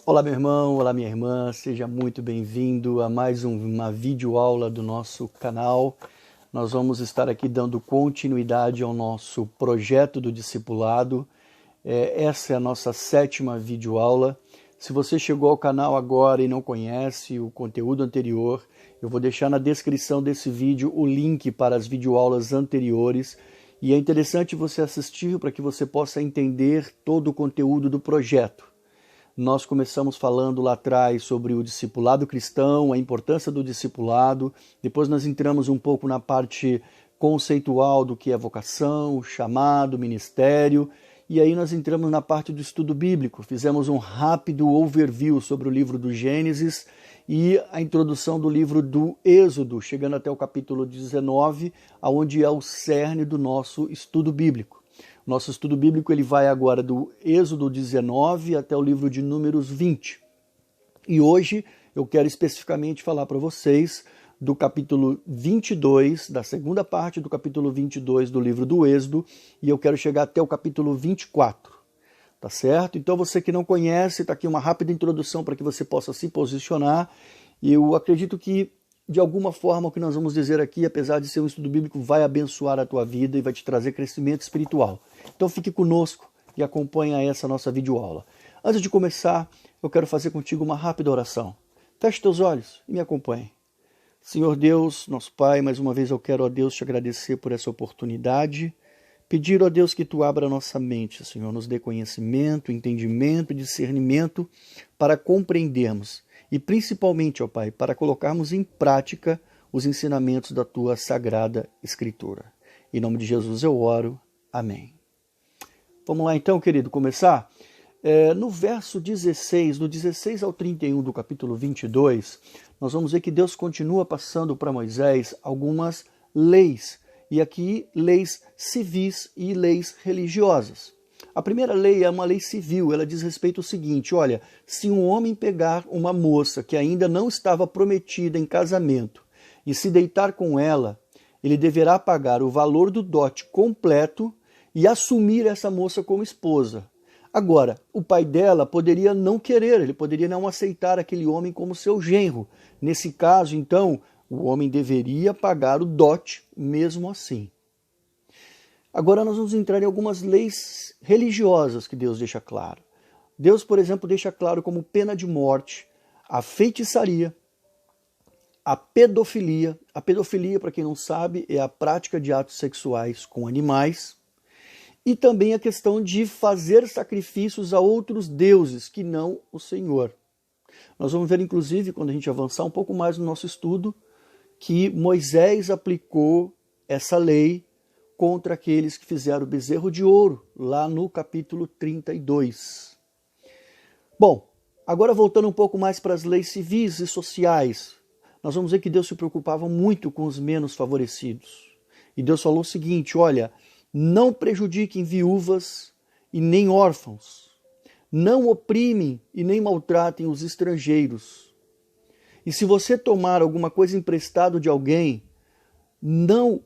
Olá meu irmão, olá minha irmã, seja muito bem-vindo a mais uma videoaula do nosso canal. Nós vamos estar aqui dando continuidade ao nosso projeto do discipulado. Essa é a nossa 7ª videoaula. Se você chegou ao canal agora e não conhece o conteúdo anterior, eu vou deixar na descrição desse vídeo o link para as videoaulas anteriores. E é interessante você assistir para que você possa entender todo o conteúdo do projeto. Nós começamos falando lá atrás sobre o discipulado cristão, a importância do discipulado. Depois nós entramos um pouco na parte conceitual do que é vocação, chamado, ministério. E aí nós entramos na parte do estudo bíblico. Fizemos um rápido overview sobre o livro do Gênesis e a introdução do livro do Êxodo, chegando até o capítulo 19, onde é o cerne do nosso estudo bíblico. Nosso estudo bíblico ele vai agora do Êxodo 19 até o livro de Números 20. E hoje eu quero especificamente falar para vocês do capítulo 22, da segunda parte do capítulo 22 do livro do Êxodo, e eu quero chegar até o capítulo 24. Tá certo? Então você que não conhece, está aqui uma rápida introdução para que você possa se posicionar. E eu acredito que de alguma forma o que nós vamos dizer aqui, apesar de ser um estudo bíblico, vai abençoar a tua vida e vai te trazer crescimento espiritual. Então fique conosco e acompanhe essa nossa videoaula. Antes de começar, eu quero fazer contigo uma rápida oração. Feche teus olhos e me acompanhe. Senhor Deus, nosso Pai, mais uma vez eu quero, ó Deus, te agradecer por essa oportunidade. Pedir, ó Deus, que tu abra a nossa mente, Senhor, nos dê conhecimento, entendimento, discernimento para compreendermos. E principalmente, ó Pai, para colocarmos em prática os ensinamentos da Tua Sagrada Escritura. Em nome de Jesus eu oro. Amém. Vamos lá então, querido, começar? No verso 16, do 16 ao 31 do capítulo 22, nós vamos ver que Deus continua passando para Moisés algumas leis. E aqui, leis civis e leis religiosas. A primeira lei é uma lei civil, ela diz respeito ao seguinte, olha, se um homem pegar uma moça que ainda não estava prometida em casamento e se deitar com ela, ele deverá pagar o valor do dote completo e assumir essa moça como esposa. Agora, o pai dela poderia não querer, ele poderia não aceitar aquele homem como seu genro. Nesse caso, então, o homem deveria pagar o dote mesmo assim. Agora nós vamos entrar em algumas leis religiosas que Deus deixa claro. Deus, por exemplo, deixa claro como pena de morte a feitiçaria, a pedofilia. A pedofilia, para quem não sabe, é a prática de atos sexuais com animais. E também a questão de fazer sacrifícios a outros deuses que não o Senhor. Nós vamos ver, inclusive, quando a gente avançar um pouco mais no nosso estudo, que Moisés aplicou essa lei contra aqueles que fizeram o bezerro de ouro, lá no capítulo 32. Bom, agora voltando um pouco mais para as leis civis e sociais, nós vamos ver que Deus se preocupava muito com os menos favorecidos. E Deus falou o seguinte, olha, não prejudiquem viúvas e nem órfãos, não oprimem e nem maltratem os estrangeiros. E se você tomar alguma coisa emprestado de alguém, não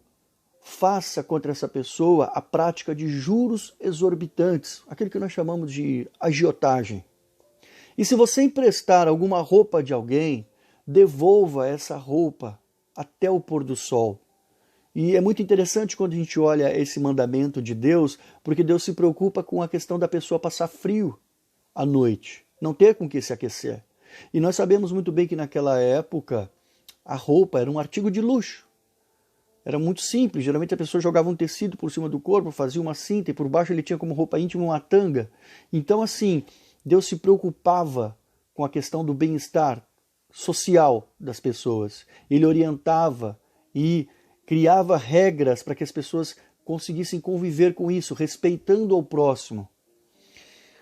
faça contra essa pessoa a prática de juros exorbitantes, aquele que nós chamamos de agiotagem. E se você emprestar alguma roupa de alguém, devolva essa roupa até o pôr do sol. E é muito interessante quando a gente olha esse mandamento de Deus, porque Deus se preocupa com a questão da pessoa passar frio à noite, não ter com que se aquecer. E nós sabemos muito bem que naquela época a roupa era um artigo de luxo. Era muito simples, geralmente a pessoa jogava um tecido por cima do corpo, fazia uma cinta e por baixo ele tinha como roupa íntima uma tanga. Então assim, Deus se preocupava com a questão do bem-estar social das pessoas. Ele orientava e criava regras para que as pessoas conseguissem conviver com isso, respeitando ao próximo.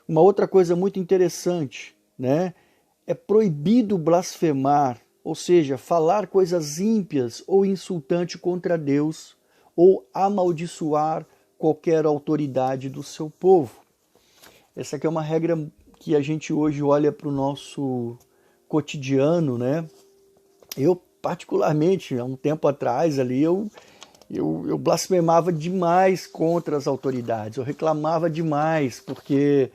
Uma outra coisa muito interessante, né? É proibido blasfemar, ou seja, falar coisas ímpias ou insultantes contra Deus ou amaldiçoar qualquer autoridade do seu povo. Essa aqui é uma regra que a gente hoje olha para o nosso cotidiano, né? Eu, particularmente, há um tempo atrás ali, eu blasfemava demais contra as autoridades, eu reclamava demais, porque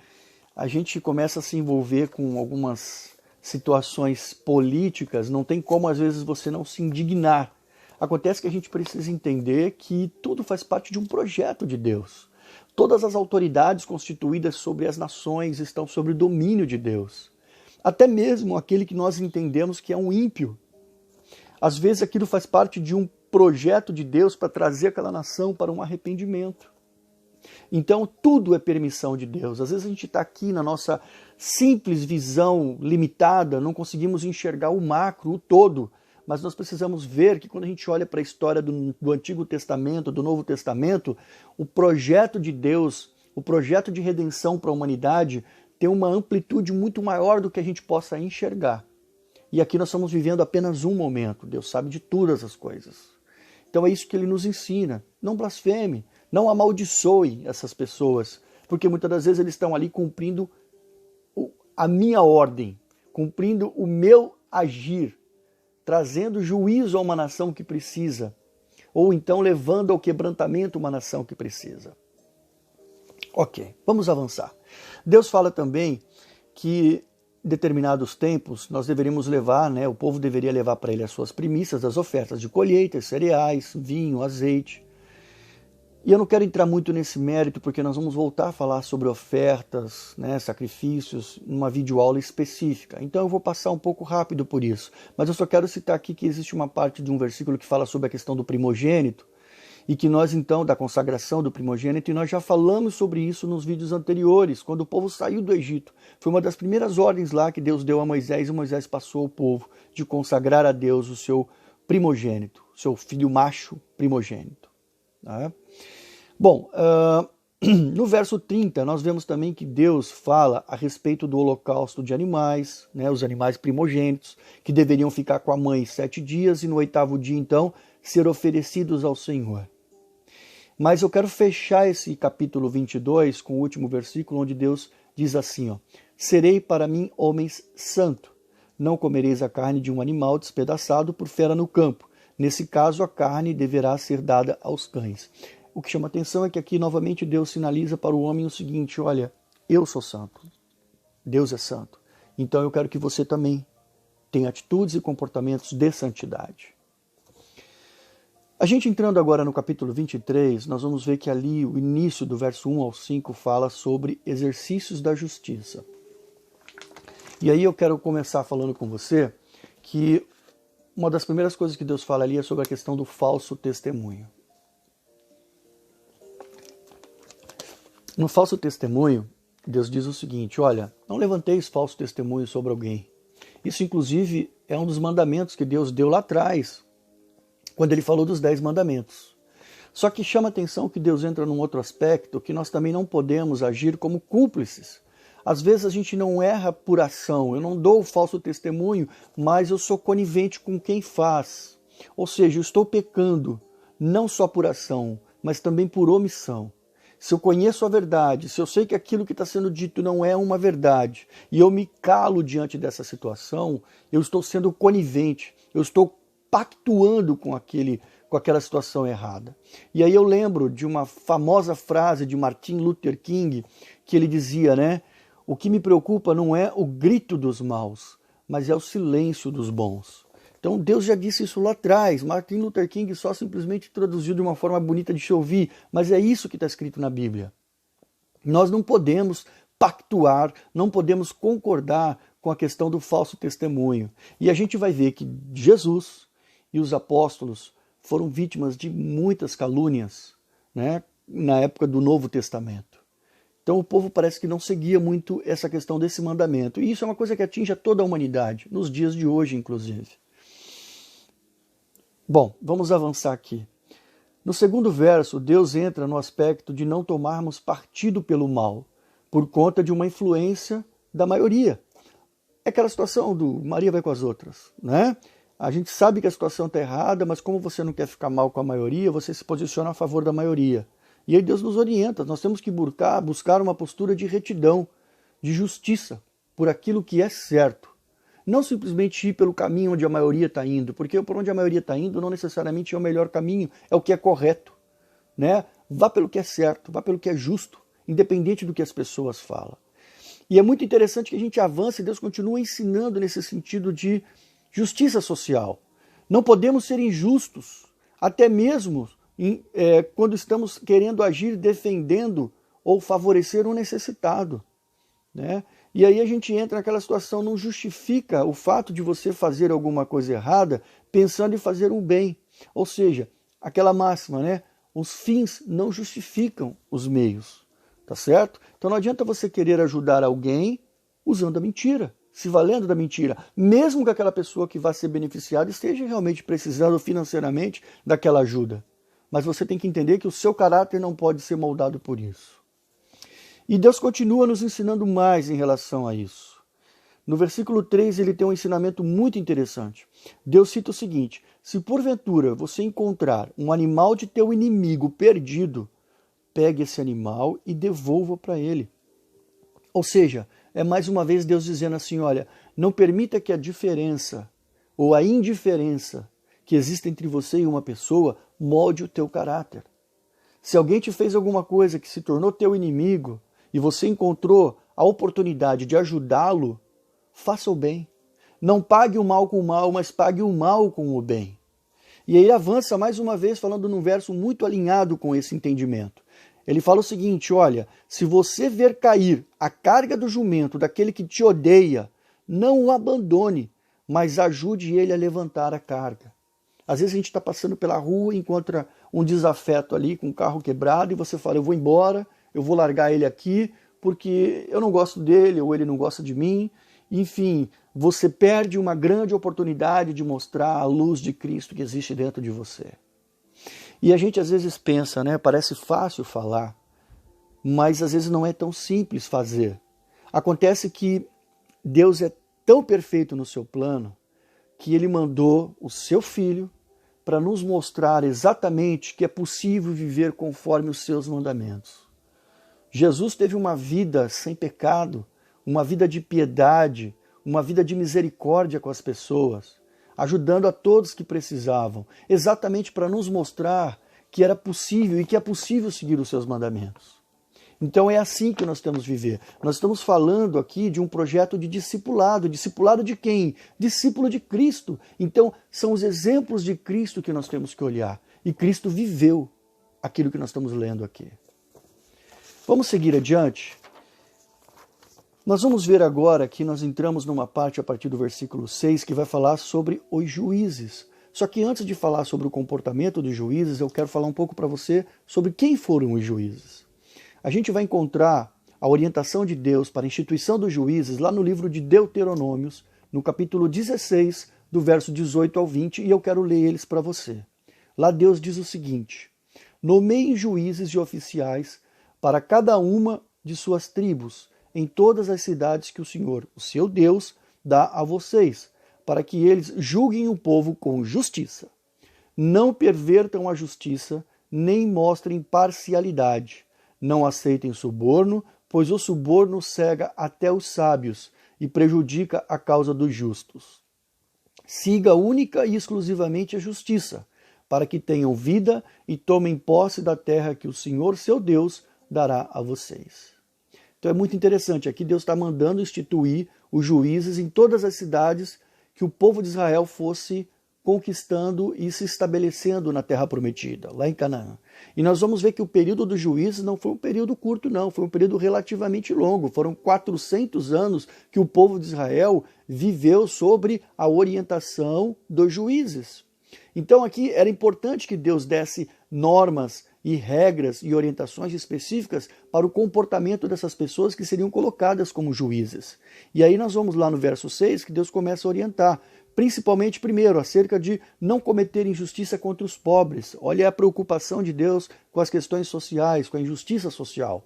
a gente começa a se envolver com algumas situações políticas, não tem como às vezes você não se indignar. Acontece que a gente precisa entender que tudo faz parte de um projeto de Deus. Todas as autoridades constituídas sobre as nações estão sob o domínio de Deus. Até mesmo aquele que nós entendemos que é um ímpio. Às vezes aquilo faz parte de um projeto de Deus para trazer aquela nação para um arrependimento. Então tudo é permissão de Deus. Às vezes a gente está aqui na nossa simples visão limitada, não conseguimos enxergar o macro, o todo. Mas nós precisamos ver que quando a gente olha para a história do Antigo Testamento, do Novo Testamento, o projeto de Deus, o projeto de redenção para a humanidade tem uma amplitude muito maior do que a gente possa enxergar. E aqui nós estamos vivendo apenas um momento. Deus sabe de todas as coisas. Então é isso que ele nos ensina. Não blasfeme, não amaldiçoe essas pessoas, porque muitas das vezes eles estão ali cumprindo a minha ordem, cumprindo o meu agir, trazendo juízo a uma nação que precisa, ou então levando ao quebrantamento uma nação que precisa. Ok, vamos avançar. Deus fala também que em determinados tempos nós deveríamos levar, o povo deveria levar para ele as suas primícias, as ofertas de colheitas, cereais, vinho, azeite. E eu não quero entrar muito nesse mérito, porque nós vamos voltar a falar sobre ofertas, sacrifícios, numa videoaula específica. Então eu vou passar um pouco rápido por isso. Mas eu só quero citar aqui que existe uma parte de um versículo que fala sobre a questão do primogênito, e que nós então, da consagração do primogênito, e nós já falamos sobre isso nos vídeos anteriores, quando o povo saiu do Egito. Foi uma das primeiras ordens lá que Deus deu a Moisés, e Moisés passou ao povo de consagrar a Deus o seu primogênito, o seu filho macho primogênito. Bom, no verso 30, nós vemos também que Deus fala a respeito do holocausto de animais, os animais primogênitos, que deveriam ficar com a mãe 7 dias e no 8º dia, então, ser oferecidos ao Senhor. Mas eu quero fechar esse capítulo 22 com o último versículo, onde Deus diz assim, serei para mim homens santo, não comereis a carne de um animal despedaçado por fera no campo. Nesse caso, a carne deverá ser dada aos cães. O que chama atenção é que aqui novamente Deus sinaliza para o homem o seguinte, olha, eu sou santo, Deus é santo, então eu quero que você também tenha atitudes e comportamentos de santidade. A gente entrando agora no capítulo 23, nós vamos ver que ali o início do verso 1 ao 5 fala sobre exercícios da justiça. E aí eu quero começar falando com você que uma das primeiras coisas que Deus fala ali é sobre a questão do falso testemunho. No falso testemunho, Deus diz o seguinte, olha, não levanteis falso testemunho sobre alguém. Isso, inclusive, é um dos mandamentos que Deus deu lá atrás, quando ele falou dos 10 mandamentos. Só que chama atenção que Deus entra num outro aspecto, que nós também não podemos agir como cúmplices. Às vezes a gente não erra por ação, eu não dou o falso testemunho, mas eu sou conivente com quem faz. Ou seja, eu estou pecando, não só por ação, mas também por omissão. Se eu conheço a verdade, se eu sei que aquilo que está sendo dito não é uma verdade, e eu me calo diante dessa situação, eu estou sendo conivente, eu estou pactuando com aquela situação errada. E aí eu lembro de uma famosa frase de Martin Luther King, que ele dizia, o que me preocupa não é o grito dos maus, mas é o silêncio dos bons. Então Deus já disse isso lá atrás, Martin Luther King só simplesmente traduziu de uma forma bonita de se ouvir, mas é isso que está escrito na Bíblia. Nós não podemos pactuar, não podemos concordar com a questão do falso testemunho. E a gente vai ver que Jesus e os apóstolos foram vítimas de muitas calúnias, na época do Novo Testamento. Então o povo parece que não seguia muito essa questão desse mandamento. E isso é uma coisa que atinge a toda a humanidade, nos dias de hoje, inclusive. Bom, vamos avançar aqui. No segundo verso, Deus entra no aspecto de não tomarmos partido pelo mal, por conta de uma influência da maioria. É aquela situação do Maria vai com as outras, A gente sabe que a situação está errada, mas como você não quer ficar mal com a maioria, você se posiciona a favor da maioria. E aí Deus nos orienta, nós temos que buscar uma postura de retidão, de justiça, por aquilo que é certo. Não simplesmente ir pelo caminho onde a maioria está indo, porque por onde a maioria está indo não necessariamente é o melhor caminho, é o que é correto. Vá pelo que é certo, vá pelo que é justo, independente do que as pessoas falam. E é muito interessante que a gente avance e Deus continua ensinando nesse sentido de justiça social. Não podemos ser injustos, até mesmo quando estamos querendo agir defendendo ou favorecer um necessitado, né? E aí a gente entra naquela situação, não justifica o fato de você fazer alguma coisa errada pensando em fazer um bem. Ou seja, aquela máxima, né? Os fins não justificam os meios, tá certo? Então não adianta você querer ajudar alguém usando a mentira, se valendo da mentira, mesmo que aquela pessoa que vai ser beneficiada esteja realmente precisando financeiramente daquela ajuda. Mas você tem que entender que o seu caráter não pode ser moldado por isso. E Deus continua nos ensinando mais em relação a isso. No versículo 3 ele tem um ensinamento muito interessante. Deus cita o seguinte: se porventura você encontrar um animal de teu inimigo perdido, pegue esse animal e devolva para ele. Ou seja, é mais uma vez Deus dizendo assim, olha, não permita que a diferença ou a indiferença que existe entre você e uma pessoa molde o teu caráter. Se alguém te fez alguma coisa que se tornou teu inimigo e você encontrou a oportunidade de ajudá-lo, faça o bem. Não pague o mal com o mal, mas pague o mal com o bem. E aí ele avança mais uma vez falando num verso muito alinhado com esse entendimento. Ele fala o seguinte, olha, se você ver cair a carga do jumento daquele que te odeia, não o abandone, mas ajude ele a levantar a carga. Às vezes a gente está passando pela rua, encontra um desafeto ali com o carro quebrado e você fala, eu vou embora, eu vou largar ele aqui porque eu não gosto dele ou ele não gosta de mim. Enfim, você perde uma grande oportunidade de mostrar a luz de Cristo que existe dentro de você. E a gente às vezes pensa, né? Parece fácil falar, mas às vezes não é tão simples fazer. Acontece que Deus é tão perfeito no seu plano que ele mandou o seu Filho para nos mostrar exatamente que é possível viver conforme os seus mandamentos. Jesus teve uma vida sem pecado, uma vida de piedade, uma vida de misericórdia com as pessoas, ajudando a todos que precisavam, exatamente para nos mostrar que era possível e que é possível seguir os seus mandamentos. Então é assim que nós temos que viver. Nós estamos falando aqui de um projeto de discipulado. Discipulado de quem? Discípulo de Cristo. Então são os exemplos de Cristo que nós temos que olhar. E Cristo viveu aquilo que nós estamos lendo aqui. Vamos seguir adiante? Nós vamos ver agora que nós entramos numa parte a partir do versículo 6 que vai falar sobre os juízes. Só que antes de falar sobre o comportamento dos juízes, eu quero falar um pouco para você sobre quem foram os juízes. A gente vai encontrar a orientação de Deus para a instituição dos juízes lá no livro de Deuteronômios, no capítulo 16, do verso 18 ao 20, e eu quero ler eles para você. Lá Deus diz o seguinte: nomeiem juízes e oficiais para cada uma de suas tribos, em todas as cidades que o Senhor, o seu Deus, dá a vocês, para que eles julguem o povo com justiça. Não pervertam a justiça, nem mostrem parcialidade. Não aceitem suborno, pois o suborno cega até os sábios e prejudica a causa dos justos. Siga única e exclusivamente a justiça, para que tenham vida e tomem posse da terra que o Senhor, seu Deus, dará a vocês. Então é muito interessante, aqui Deus está mandando instituir os juízes em todas as cidades que o povo de Israel fosse conquistando e se estabelecendo na terra prometida, lá em Canaã. E nós vamos ver que o período dos juízes não foi um período curto, não, foi um período relativamente longo. Foram 400 anos que o povo de Israel viveu sobre a orientação dos juízes. Então aqui era importante que Deus desse normas e regras e orientações específicas para o comportamento dessas pessoas que seriam colocadas como juízes. E aí nós vamos lá no verso 6 que Deus começa a orientar, principalmente primeiro acerca de não cometer injustiça contra os pobres. Olha a preocupação de Deus com as questões sociais, com a injustiça social.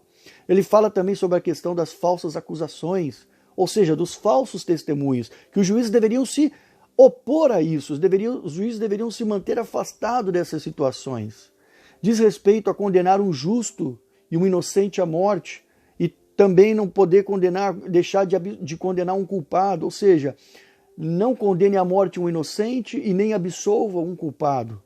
Ele fala também sobre a questão das falsas acusações, ou seja, dos falsos testemunhos, que os juízes deveriam se opor a isso, os juízes deveriam se manter afastados dessas situações. Diz respeito a condenar um justo e um inocente à morte, e também não poder deixar de condenar um culpado, ou seja, não condene à morte um inocente e nem absolva um culpado.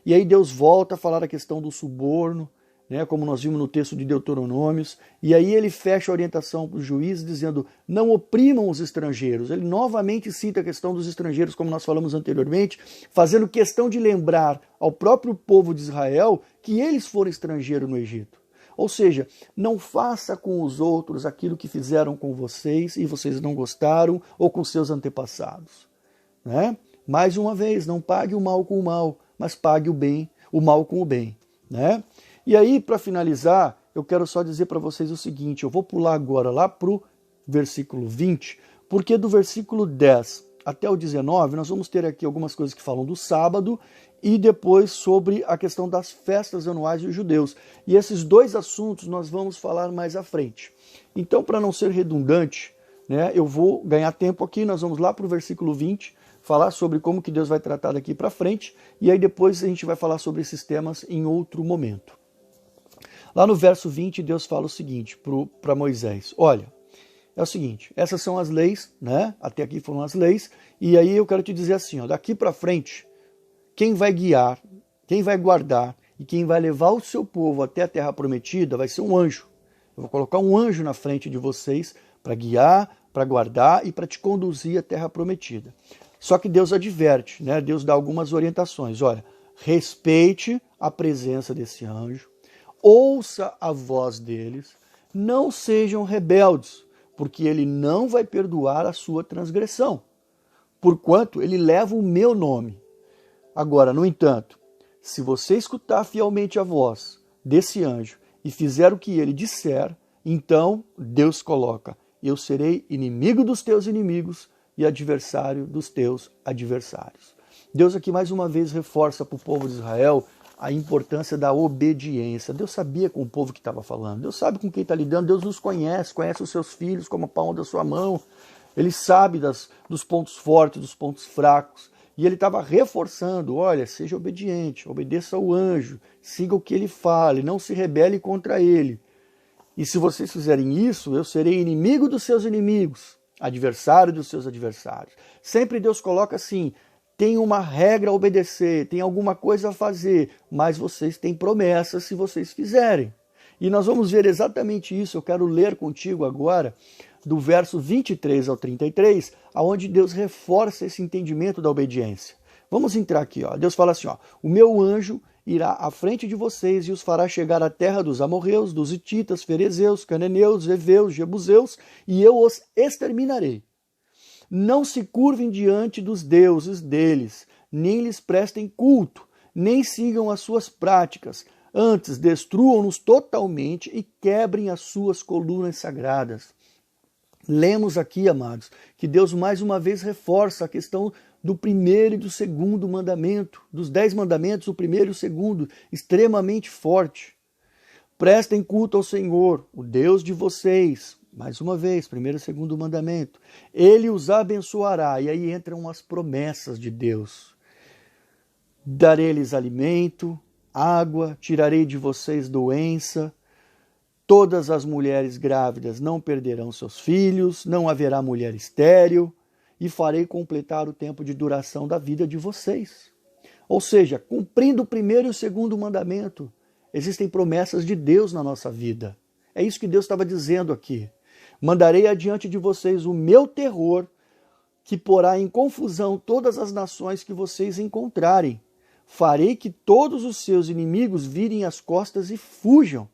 E aí Deus volta a falar a questão do suborno, né, como nós vimos no texto de Deuteronômios, e aí ele fecha a orientação para os juízes dizendo, não oprimam os estrangeiros. Ele novamente cita a questão dos estrangeiros, como nós falamos anteriormente, fazendo questão de lembrar ao próprio povo de Israel que eles foram estrangeiros no Egito. Ou seja, não faça com os outros aquilo que fizeram com vocês e vocês não gostaram, ou com seus antepassados. Né? Mais uma vez, não pague o mal com o mal, mas pague o mal com o bem. Né? E aí, para finalizar, eu quero só dizer para vocês o seguinte, eu vou pular agora lá para o versículo 20, porque do versículo 10 até o 19, nós vamos ter aqui algumas coisas que falam do sábado e depois sobre a questão das festas anuais dos judeus. E esses dois assuntos nós vamos falar mais à frente. Então, para não ser redundante, né, eu vou ganhar tempo aqui, nós vamos lá para o versículo 20, falar sobre como que Deus vai tratar daqui para frente, e aí depois a gente vai falar sobre esses temas em outro momento. Lá no verso 20, Deus fala o seguinte para Moisés, olha, é o seguinte, essas são as leis, né? Até aqui foram as leis, e aí eu quero te dizer assim, ó, daqui para frente, quem vai guiar, quem vai guardar e quem vai levar o seu povo até a terra prometida vai ser um anjo. Eu vou colocar um anjo na frente de vocês para guiar, para guardar e para te conduzir à terra prometida. Só que Deus adverte, né? Deus dá algumas orientações, olha, respeite a presença desse anjo, ouça a voz deles, não sejam rebeldes, porque ele não vai perdoar a sua transgressão, porquanto ele leva o meu nome. Agora, no entanto, se você escutar fielmente a voz desse anjo e fizer o que ele disser, então Deus coloca, eu serei inimigo dos teus inimigos e adversário dos teus adversários. Deus aqui mais uma vez reforça para o povo de Israel a importância da obediência. Deus sabia com o povo que estava falando, Deus sabe com quem está lidando, Deus nos conhece, conhece os seus filhos como a palma da sua mão, Ele sabe dos pontos fortes, dos pontos fracos, e Ele estava reforçando, olha, seja obediente, obedeça ao anjo, siga o que ele fala, não se rebele contra ele. E se vocês fizerem isso, eu serei inimigo dos seus inimigos, adversário dos seus adversários. Sempre Deus coloca assim, tem uma regra a obedecer, tem alguma coisa a fazer, mas vocês têm promessas se vocês fizerem. E nós vamos ver exatamente isso, eu quero ler contigo agora, do verso 23 ao 33, aonde Deus reforça esse entendimento da obediência. Vamos entrar aqui, ó. Deus fala assim, ó, o meu anjo irá à frente de vocês e os fará chegar à terra dos amorreus, dos hititas, ferezeus, cananeus, heveus, jebuseus, e eu os exterminarei. Não se curvem diante dos deuses deles, nem lhes prestem culto, nem sigam as suas práticas. Antes, destruam-nos totalmente e quebrem as suas colunas sagradas. Lemos aqui, amados, que Deus mais uma vez reforça a questão do primeiro e do segundo mandamento. Dos 10 mandamentos, o primeiro e o segundo, extremamente forte. Prestem culto ao Senhor, o Deus de vocês. Mais uma vez, primeiro e segundo mandamento. Ele os abençoará. E aí entram as promessas de Deus. Darei-lhes alimento, água, tirarei de vocês doença. Todas as mulheres grávidas não perderão seus filhos, não haverá mulher estéril, e farei completar o tempo de duração da vida de vocês. Ou seja, cumprindo o primeiro e o segundo mandamento, existem promessas de Deus na nossa vida. É isso que Deus estava dizendo aqui. Mandarei adiante de vocês o meu terror, que porá em confusão todas as nações que vocês encontrarem. Farei que todos os seus inimigos virem as costas e fujam.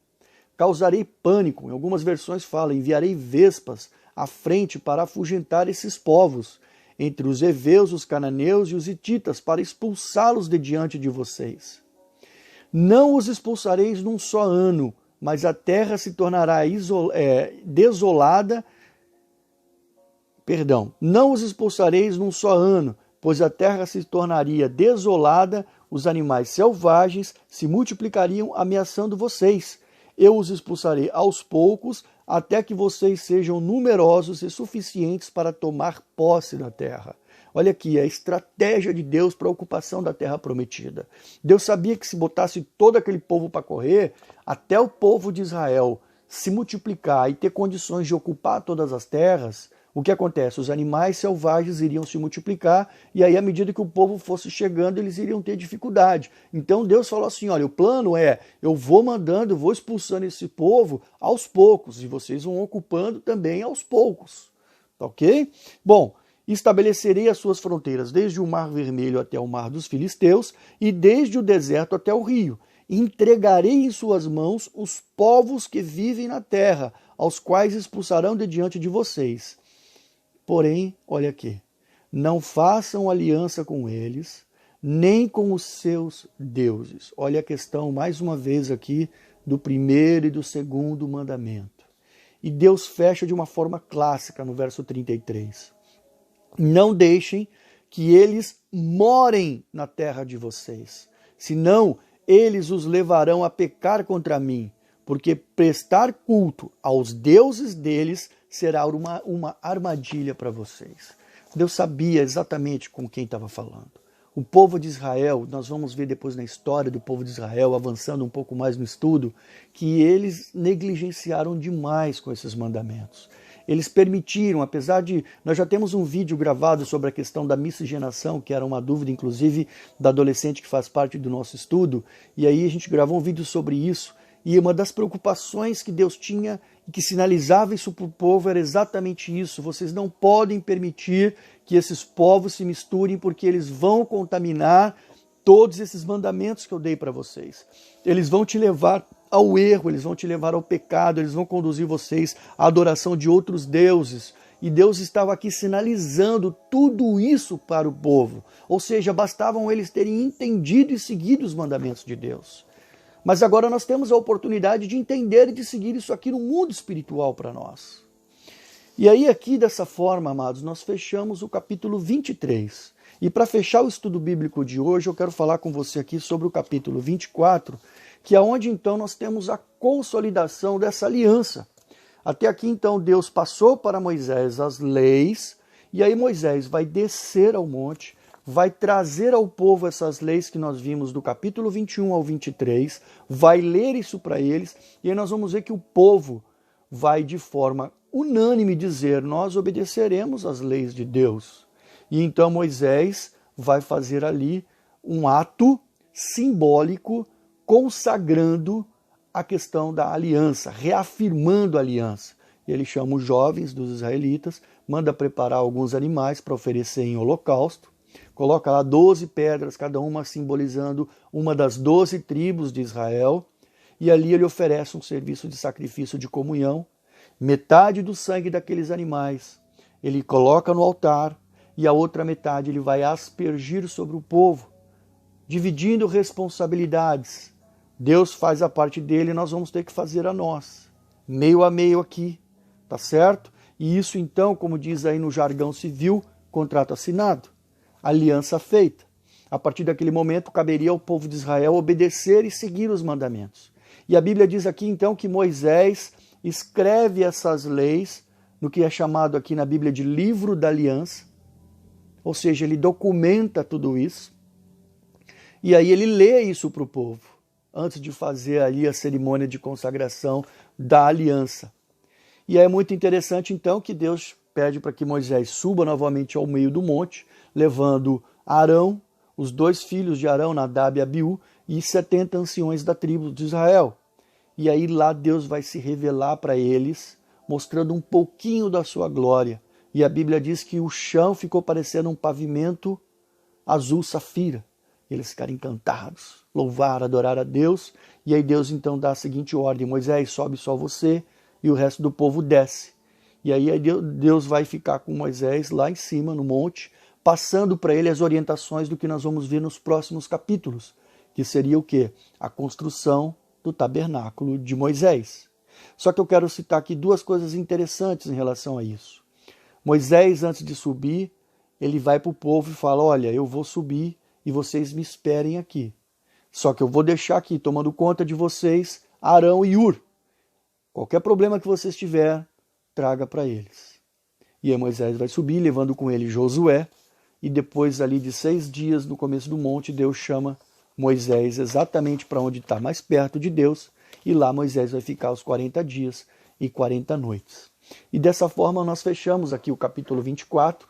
Causarei pânico, em algumas versões fala, enviarei vespas à frente para afugentar esses povos, entre os heveus, os cananeus e os hititas, para expulsá-los de diante de vocês. Não os expulsareis num só ano, mas a terra se tornará desolada. Não os expulsareis num só ano, pois a terra se tornaria desolada, os animais selvagens se multiplicariam ameaçando vocês. Eu os expulsarei aos poucos, até que vocês sejam numerosos e suficientes para tomar posse da terra. Olha aqui, a estratégia de Deus para a ocupação da terra prometida. Deus sabia que se botasse todo aquele povo para correr, até o povo de Israel se multiplicar e ter condições de ocupar todas as terras, o que acontece? Os animais selvagens iriam se multiplicar e aí, à medida que o povo fosse chegando, eles iriam ter dificuldade. Então Deus falou assim, olha, o plano é, eu vou mandando, eu vou expulsando esse povo aos poucos e vocês vão ocupando também aos poucos. Tá ok? Bom, estabelecerei as suas fronteiras desde o Mar Vermelho até o Mar dos Filisteus e desde o deserto até o rio. Entregarei em suas mãos os povos que vivem na terra, aos quais expulsarão de diante de vocês. Porém, olha aqui, não façam aliança com eles, nem com os seus deuses. Olha a questão, mais uma vez aqui, do primeiro e do segundo mandamento. E Deus fecha de uma forma clássica no verso 33. Não deixem que eles morem na terra de vocês, senão eles os levarão a pecar contra mim, porque prestar culto aos deuses deles será uma armadilha para vocês. Deus sabia exatamente com quem estava falando. O povo de Israel, nós vamos ver depois na história do povo de Israel, avançando um pouco mais no estudo, que eles negligenciaram demais com esses mandamentos. Eles permitiram, apesar de... Nós já temos um vídeo gravado sobre a questão da miscigenação, que era uma dúvida, inclusive, da adolescente que faz parte do nosso estudo, e aí a gente gravou um vídeo sobre isso, e uma das preocupações que Deus tinha e que sinalizava isso para o povo era exatamente isso. Vocês não podem permitir que esses povos se misturem porque eles vão contaminar todos esses mandamentos que eu dei para vocês. Eles vão te levar ao erro, eles vão te levar ao pecado, eles vão conduzir vocês à adoração de outros deuses. E Deus estava aqui sinalizando tudo isso para o povo. Ou seja, bastavam eles terem entendido e seguido os mandamentos de Deus. Mas agora nós temos a oportunidade de entender e de seguir isso aqui no mundo espiritual para nós. E aí aqui dessa forma, amados, nós fechamos o capítulo 23. E para fechar o estudo bíblico de hoje, eu quero falar com você aqui sobre o capítulo 24, que é onde então nós temos a consolidação dessa aliança. Até aqui então Deus passou para Moisés as leis, e aí Moisés vai descer ao monte, vai trazer ao povo essas leis que nós vimos do capítulo 21 ao 23, vai ler isso para eles, e aí nós vamos ver que o povo vai de forma unânime dizer, nós obedeceremos às leis de Deus. E então Moisés vai fazer ali um ato simbólico consagrando a questão da aliança, reafirmando a aliança. Ele chama os jovens dos israelitas, manda preparar alguns animais para oferecer em holocausto, coloca lá 12 pedras, cada uma simbolizando uma das 12 tribos de Israel, e ali ele oferece um serviço de sacrifício de comunhão. Metade do sangue daqueles animais ele coloca no altar, e a outra metade ele vai aspergir sobre o povo, dividindo responsabilidades. Deus faz a parte dele, nós vamos ter que fazer a nós, meio a meio aqui, tá certo? E isso então, como diz aí no jargão civil, contrato assinado, aliança feita. A partir daquele momento caberia ao povo de Israel obedecer e seguir os mandamentos. E a Bíblia diz aqui então que Moisés escreve essas leis no que é chamado aqui na Bíblia de livro da aliança, ou seja, ele documenta tudo isso, e aí ele lê isso para o povo, antes de fazer ali a cerimônia de consagração da aliança. E é muito interessante então que Deus pede para que Moisés suba novamente ao meio do monte, levando Arão, os 2 filhos de Arão, Nadab e Abiú, e 70 anciões da tribo de Israel. E aí lá Deus vai se revelar para eles, mostrando um pouquinho da sua glória. E a Bíblia diz que o chão ficou parecendo um pavimento azul safira. Eles ficaram encantados, louvar, adorar a Deus. E aí Deus então dá a seguinte ordem, Moisés, sobe só você e o resto do povo desce. E aí Deus vai ficar com Moisés lá em cima no monte, passando para ele as orientações do que nós vamos ver nos próximos capítulos, que seria o quê? A construção do tabernáculo de Moisés. Só que eu quero citar aqui 2 coisas interessantes em relação a isso. Moisés, antes de subir, ele vai para o povo e fala, olha, eu vou subir e vocês me esperem aqui. Só que eu vou deixar aqui, tomando conta de vocês, Arão e Hur. Qualquer problema que vocês tiverem, traga para eles. E aí Moisés vai subir, levando com ele Josué, e depois ali de 6 dias no começo do monte, Deus chama Moisés exatamente para onde está mais perto de Deus, e lá Moisés vai ficar os 40 dias, e 40 noites. E dessa forma nós fechamos aqui o capítulo 24.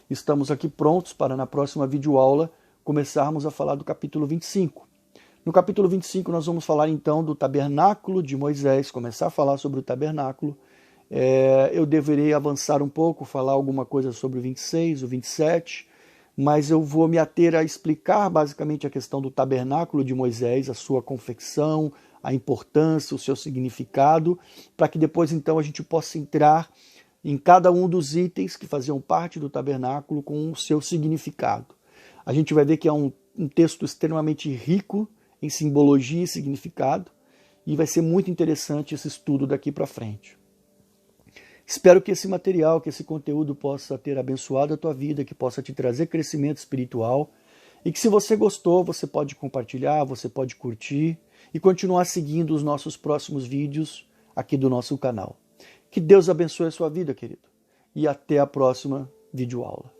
Estamos aqui prontos para na próxima videoaula começarmos a falar do capítulo 25. No capítulo 25 nós vamos falar então do tabernáculo de Moisés, começar a falar sobre o tabernáculo. Eu deverei avançar um pouco, falar alguma coisa sobre o 26, o 27, mas eu vou me ater a explicar basicamente a questão do tabernáculo de Moisés, a sua confecção, a importância, o seu significado, para que depois então a gente possa entrar em cada um dos itens que faziam parte do tabernáculo com o seu significado. A gente vai ver que é um texto extremamente rico em simbologia e significado, e vai ser muito interessante esse estudo daqui para frente. Espero que esse material, que esse conteúdo possa ter abençoado a tua vida, que possa te trazer crescimento espiritual, e que se você gostou, você pode compartilhar, você pode curtir e continuar seguindo os nossos próximos vídeos aqui do nosso canal. Que Deus abençoe a sua vida, querido, e até a próxima videoaula.